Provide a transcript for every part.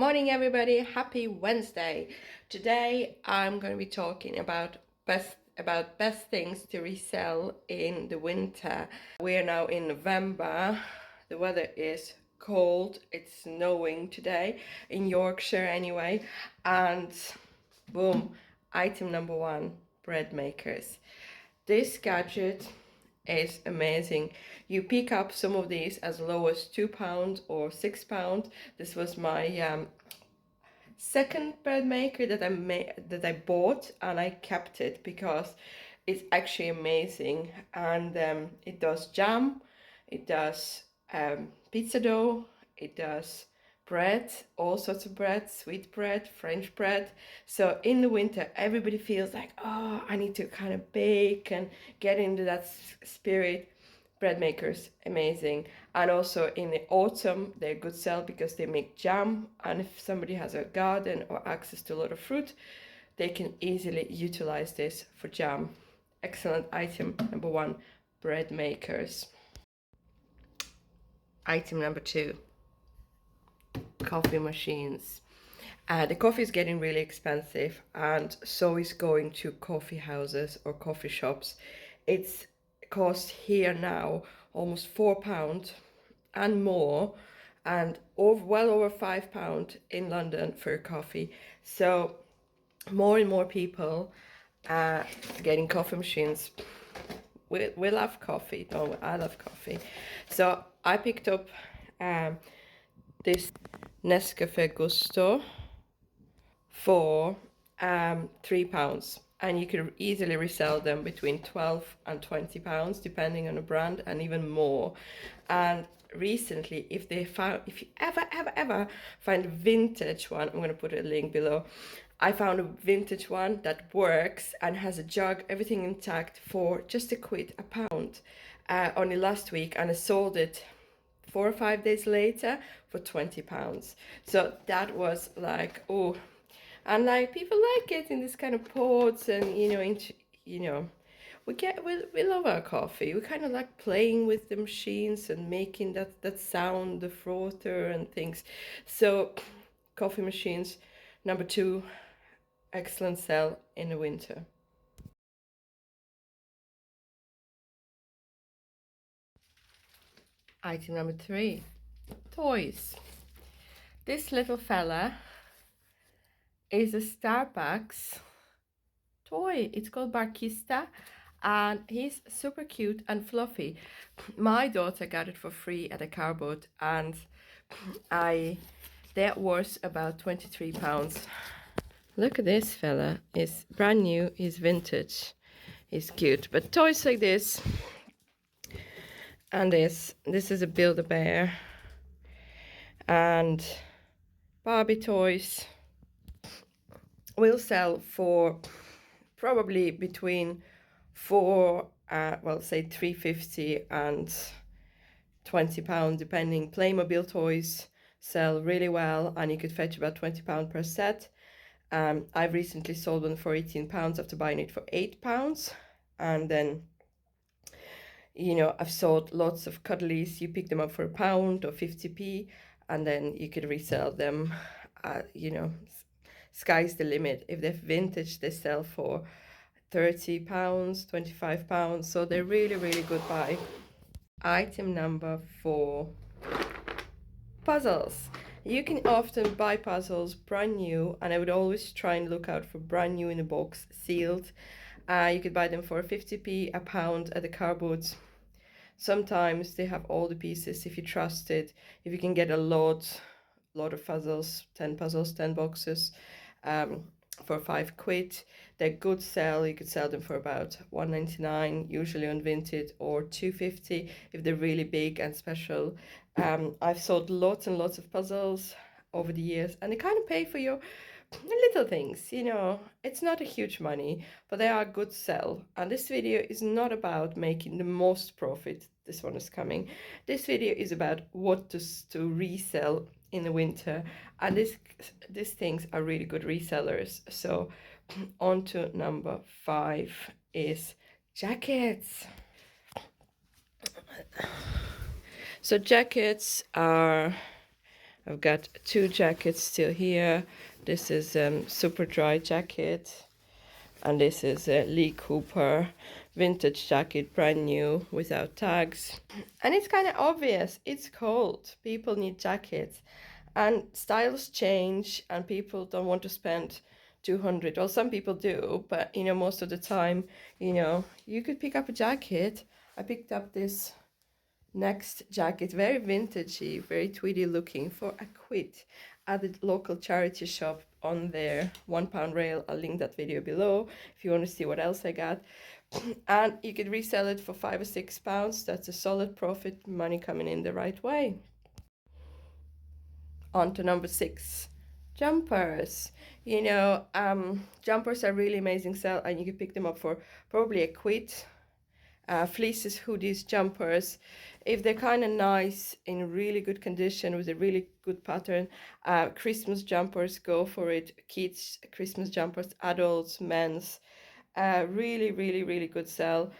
morning, everybody. Happy Wednesday. Today I'm going to be talking about best things to resell in the winter. We are now in November. The weather is cold. It's snowing today in Yorkshire anyway. And boom, item number one, bread makers. This gadget is amazing. You pick up some of these as low as £2 or £6. This was my second bread maker that I bought, and I kept it because it's actually amazing. And it does jam, it does pizza dough, it does bread, all sorts of bread, sweet bread, French bread. So in the winter, everybody feels like, oh, I need to kind of bake and get into that spirit. Bread makers, amazing. And also in the autumn, they're good sell because they make jam. And if somebody has a garden or access to a lot of fruit, they can easily utilize this for jam. Excellent item number one, bread makers. Item number two, coffee machines. The coffee is getting really expensive, and so is going to coffee houses or coffee shops. It's cost here now almost £4 and more, and well over £5 in London for a coffee. So more and more people are getting coffee machines. We love coffee, don't we? I love coffee. So I picked up this Nescafe Gusto for £3, and you can easily resell them between £12 and £20 depending on the brand, and even more. And recently, if you ever find a vintage one, I'm going to put a link below. I found a vintage one that works and has a jug, everything intact, for just a pound only last week, and I sold it 4 or 5 days later for £20. So that was like, oh. And like, people like getting this kind of pots, and we love our coffee. We kind of like playing with the machines and making that sound, the frother and things. So coffee machines, number two, excellent sell in the winter. Item number three, toys. This little fella is a Starbucks toy. It's called Barkista, and he's super cute and fluffy. My daughter got it for free at a car boat, and that was about £23. Look at this fella. It's brand new, he's vintage, he's cute. But toys like this, and this is a Build-A-Bear, and Barbie toys will sell for probably between say £3.50 and £20 depending. Playmobil toys sell really well, and you could fetch about £20 per set. I've recently sold one for £18 after buying it for £8. And then I've sold lots of cuddlies. You pick them up for £1 or 50p, and then you could resell them. Sky's the limit. If they're vintage, they sell for £30, £25. So they're really, really good buy. Item number four, puzzles. You can often buy puzzles brand new, and I would always try and look out for brand new in a box, sealed. You could buy them for 50p, £1 at the car boots. Sometimes they have all the pieces if you trust it. If you can get a lot of puzzles, 10 puzzles, 10 boxes, for £5. They're good sell. You could sell them for about £1.99, usually on Vinted, or £2.50 if they're really big and special. I've sold lots and lots of puzzles over the years, and they kind of pay for your little things. It's not a huge money, but they are a good sell. And this video is not about making the most profit. This one is coming. This video is about what to resell in the winter, and these things are really good resellers. So on to number 5 is jackets. So jackets are I've got 2 jackets still here. This is super dry jacket, and this is a Lee Cooper vintage jacket, brand new, without tags. And it's kind of obvious, it's cold. People need jackets, and styles change, and people don't want to spend 200. Well, some people do, but most of the time, you could pick up a jacket. I picked up this next jacket, very vintagey, very tweedy looking, for a quid at the local charity shop on their £1 rail. I'll link that video below if you want to see what else I got. And you could resell it for £5 or £6. That's a solid profit, money coming in the right way. On to number 6, jumpers. Jumpers are really amazing sell, and you can pick them up for probably a quid. Fleeces, hoodies, jumpers, if they're kind of nice, in really good condition with a really good pattern. Christmas jumpers, go for it. Kids Christmas jumpers, adults, men's, really, really, really good sell.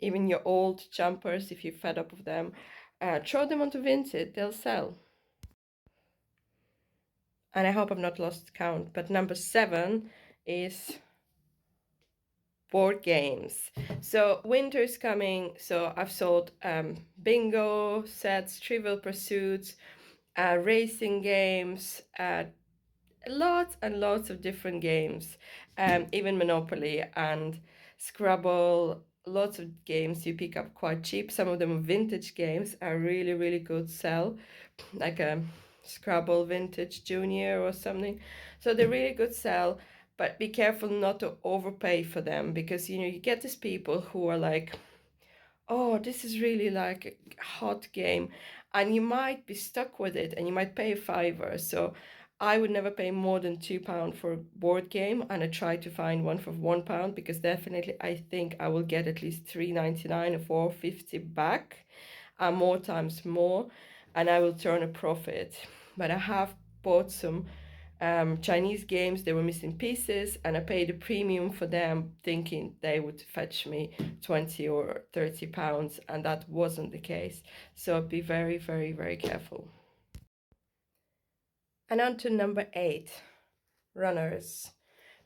Even your old jumpers, if you're fed up of them, throw them onto Vinted, they'll sell. And I hope I've not lost count, but number 7 is board games. So winter's coming, so I've sold bingo sets, Trivial Pursuits, racing games, lots and lots of different games, even Monopoly and Scrabble. Lots of games you pick up quite cheap. Some of them vintage games are really, really good sell, like a Scrabble Vintage Junior or something. So they're really good sell, but be careful not to overpay for them, because you get these people who are like, oh, this is really like a hot game, and you might be stuck with it, and you might pay a £5. So I would never pay more than £2 for a board game, and I try to find one for £1, because definitely I think I will get at least £3.99 or £4.50 back, and more times more, and I will turn a profit. But I have bought some Chinese games, they were missing pieces, and I paid a premium for them, thinking they would fetch me 20 or 30 pounds, and that wasn't the case. So be very, very, very careful. And on to number 8, runners.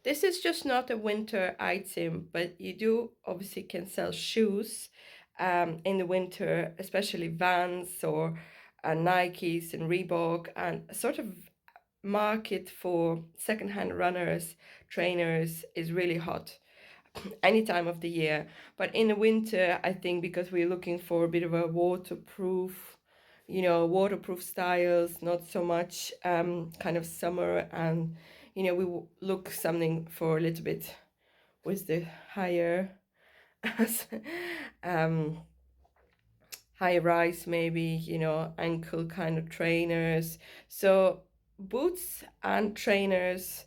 This is just not a winter item, but you do obviously can sell shoes in the winter, especially Vans or Nikes and Reebok, and a sort of market for secondhand runners, trainers is really hot any time of the year. But in the winter, I think because we're looking for a bit of a waterproof, waterproof styles, not so much kind of summer, and we look something for a little bit with the higher high rise, maybe, ankle kind of trainers. So boots and trainers,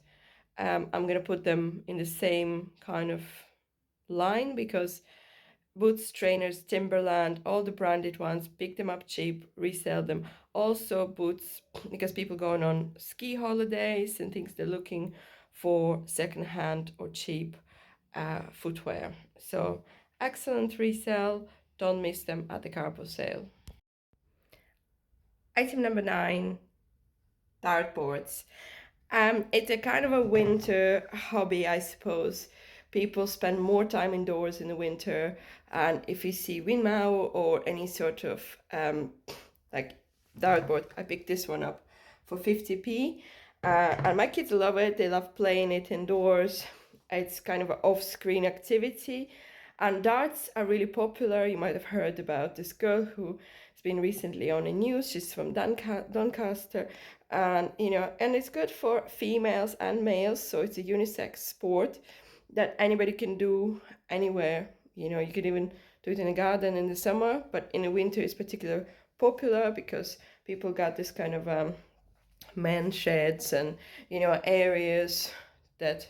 I'm going to put them in the same kind of line, because boots, trainers, Timberland, all the branded ones, pick them up cheap, resell them. Also boots, because people going on ski holidays and things, they're looking for secondhand or cheap footwear. So excellent resell, don't miss them at the carpo sale. Item number 9, dartboards. It's a kind of a winter hobby, I suppose. People spend more time indoors in the winter, and if you see windmill or any sort of like dartboard, I picked this one up for 50p, and my kids love it. They love playing it indoors. It's kind of an off-screen activity, and darts are really popular. You might have heard about this girl who has been recently on the news. She's from Doncaster, and and it's good for females and males, so it's a unisex sport that anybody can do anywhere. You could even do it in a garden in the summer, but in the winter it's particularly popular because people got this kind of man sheds and areas that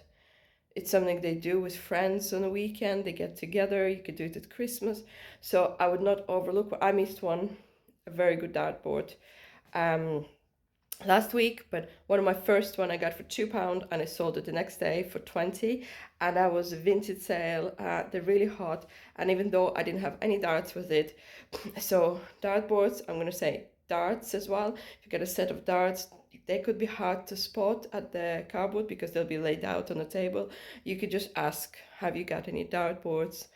it's something they do with friends on the weekend. They get together. You could do it at Christmas. So I would not overlook. I missed one, a very good dartboard last week, but one of my first one I got for £2, and I sold it the next day for 20, and that was a vintage sale. They're really hot, and even though I didn't have any darts with it, so dartboards, I'm gonna say darts as well. If you get a set of darts, they could be hard to spot at the cardboard because they'll be laid out on the table. You could just ask, have you got any dartboards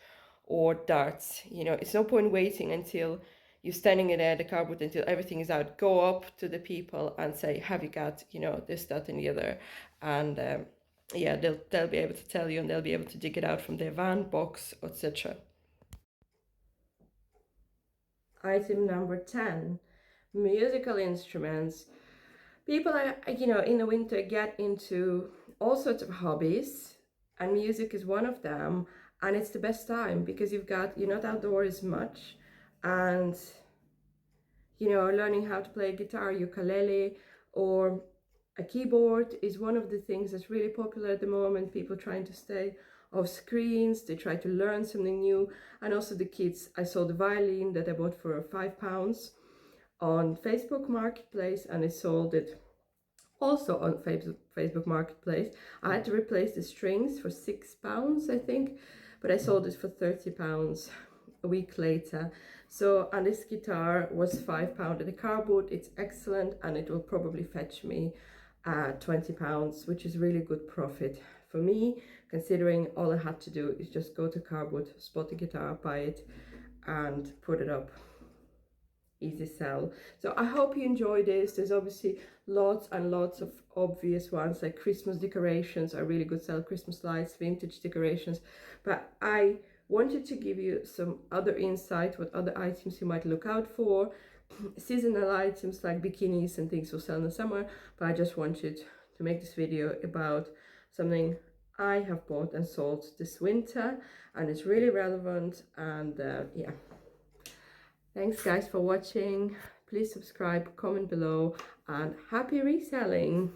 or darts? You know, it's no point waiting until you're standing in there at the cardboard until everything is out. Go up to the people and say, have you got, you know, this, that, and the other? And yeah, they'll be able to tell you, and they'll be able to dig it out from their van, box, etc. Item number 10, musical instruments. People are, you know, in the winter get into all sorts of hobbies, and music is one of them. And it's the best time because you're not outdoors much, and you know, learning how to play guitar, ukulele, or a keyboard is one of the things that's really popular at the moment. People trying to stay off screens, they try to learn something new. And also the kids, I saw the violin that I bought for £5 on Facebook Marketplace, and I sold it also on Facebook Marketplace. I had to replace the strings for £6, I think, but I sold it for £30 a week later. So, and this guitar was £5 at the cardboard. It's excellent, and it will probably fetch me £20, which is really good profit for me, considering all I had to do is just go to cardboard, spot the guitar, buy it, and put it up. Easy sell. So I hope you enjoy this. There's obviously lots and lots of obvious ones, like Christmas decorations are really good sell, Christmas lights, vintage decorations, but I wanted to give you some other insight, what other items you might look out for. Seasonal items like bikinis and things will sell in the summer, but I just wanted to make this video about something I have bought and sold this winter, and it's really relevant. And yeah, thanks guys for watching. Please subscribe, comment below, and happy reselling.